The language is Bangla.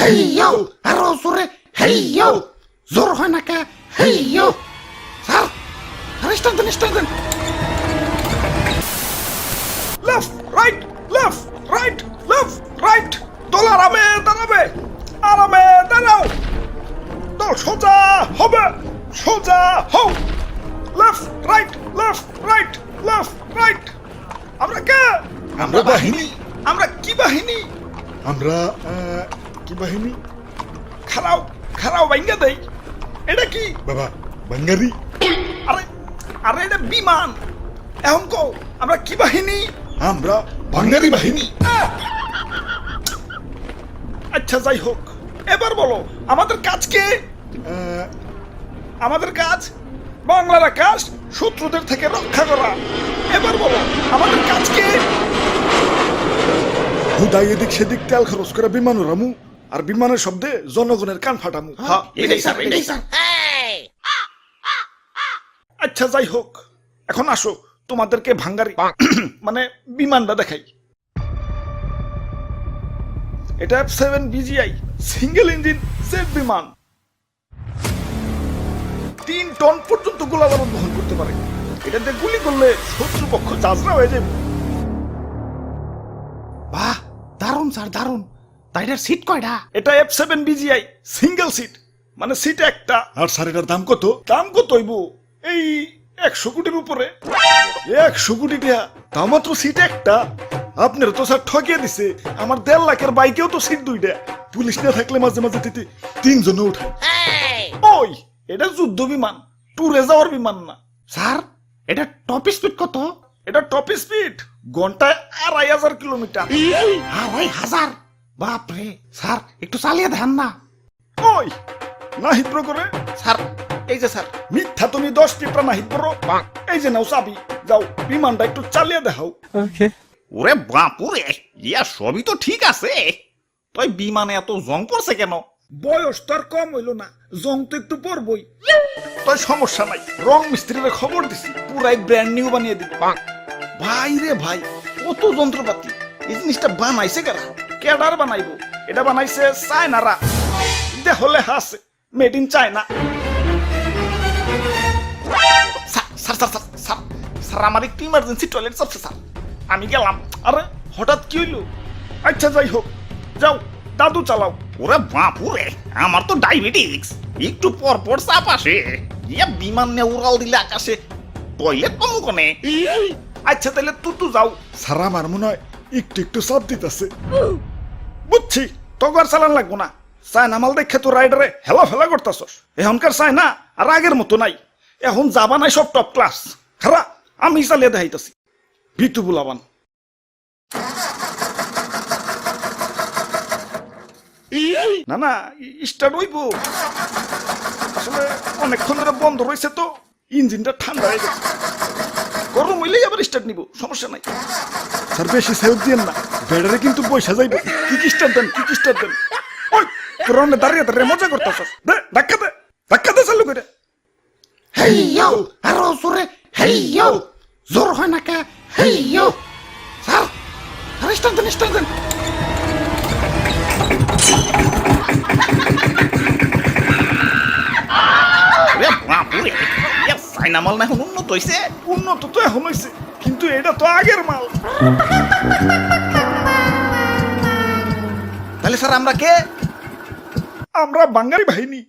হেইয়ো আরো জোরে হেইয়ো জোর হয় না কে হেইয়ো স্যার স্টার্ট দেন লেফট রাইট দল আরামে দাঁড়াও দল সোজা হবে সোজা হও লেফট রাইট আমরা কে আমরা বাহিনী আমরা কি বাহিনী আমরা কি বাহিনী খারাও ভাঙ্গা দেই এটা কি বাবা বাঙ্গারি আরে আরে এটা বিমান এখন কও আমরা কি বাহিনী আমরা বাঙ্গারি বাহিনী আচ্ছা যাই হোক এবার বলো আমাদের কাজ কে আমাদের কাজ বাংলার আকাশ শত্রুদের থেকে রক্ষা করা এবার বলো আমাদের কাজ কে হুদাই এদিক সেদিক তেল খরচ করে বিমান উড়ামু আর বিমানের শব্দে জনগণের কান ফাটামু হ্যাঁ, এটাই স্যার আচ্ছা যাই হোক এখন আসো তোমাদেরকে ভাঙ্গারি মানে বিমানটা দেখাই এটা F7 BGI single engine jet বিমান 3 টন পর্যন্ত গোলাবারুদ বহন করতে পারে এটাতে গুলি করলে শত্রুপক্ষ চাজরা হয়ে যাবে বাহ দারুন স্যার দারুন তাইটার সিট কয়টা এটা F7 BGI সিঙ্গেল সিট মানে সিট একটা আর স্যার এটার দাম কত দাম কত হইব এই 100 কোটির উপরে 100 কোটি টাকা তাও মাত্র সিট একটা আপনার তো স্যার ঠকিয়ে দিছে আমার 1.5 লাখের বাইকেও তো সিট দুইটা পুলিশ না থাকলে মাঝে মাঝে তিতে 3 জন উঠে ওই এটা যুদ্ধ বিমান ট্যুরে যাওয়ার বিমান না স্যার এটা টপ স্পিড কত এটা টপ স্পিড ঘন্টায় 2500 কিলোমিটার 2500 বাপরে স্যার একটু চালিয়ে দেন না ওই না হিব্র করে স্যার এই যে স্যার মিথ্যা তুমি 10 টিপরা না হিব্র এই যে নাও চাবি যাও বিমানটা একটু চালিয়ে দেখাও ওরে বাপুরে ইয়া সবই তো ঠিক আছে তুই বিমানে এত জং পড়ছে কেন বয়স তো আর কম হইল না জং তো একটু পড়বই তাই সমস্যা নাই রং মিস্ত্রিরে খবর দিছি পুরাই ব্র্যান্ড নিউ বানিয়ে দিবে ভাই রে ভাই কত যন্ত্রপাতি এই জিনিসটা বানাইছে কারা কেডার বানাইবো এটা বানাইছে চায়নারা দেহলে হাসে মেড ইন চায়না স্যার আমার একটু ইমার্জেন্সি টয়লেট চাপছে স্যার আমি গেলাম আরে হঠাৎ কি হইলো আচ্ছা যাই হোক যাও দাদু চালাও ওরে বাপুরে আমার তো ডায়াবেটিস একটু পর পর চাপ আসে ইয়া বিমান নিয়ে উড়াল দিলে আকাশে টয়লেট পাবো কোনে আচ্ছা তাহলে তুই যাও স্যার আমার মনে হয় একটু একটু চাপ দিতেছে বুঝছি তোকে আর চালান লাগবো না চায়না মাল দেখে তো রাইডারে হেলা ফেলা করতেছস এখনকার চায়না আর আগের মতো নাই এখন যাবা নাই সব টপ ক্লাস খারা আমি চালিয়ে দেখাইতেছি ভিতু বুলাবান না না স্টার্ট হইব আসলে অনেকক্ষণ ধরে বন্ধ রয়েছে তো ইঞ্জিনটা ঠান্ডা হয়ে গেছে গরম হইলেই আবার স্টার্ট নিব সমস্যা নাই স্যার বেশি সেভ দিয়েন না ব্যাটারি কিন্তু পয়সা যাইবে কি স্টার্ট দেন ওই পুরনো দাঁড়িয়ে দাঁড়িয়ে মজা করতেছস দে ধাক্কা দে চালু করে হেইয়ো আরো জোরে হেইয়ো জোর হয় না কে হেইয়ো স্যার স্টার্ট দেন ওরে বাপুরে ইয়া চাইনা মাল না এখন উন্নত হইছে উন্নত তো এখন হয়েছে কিন্তু এটা তো আগের মাল তাহলে স্যার আমরা কে আমরা বাঙালি বাহিনী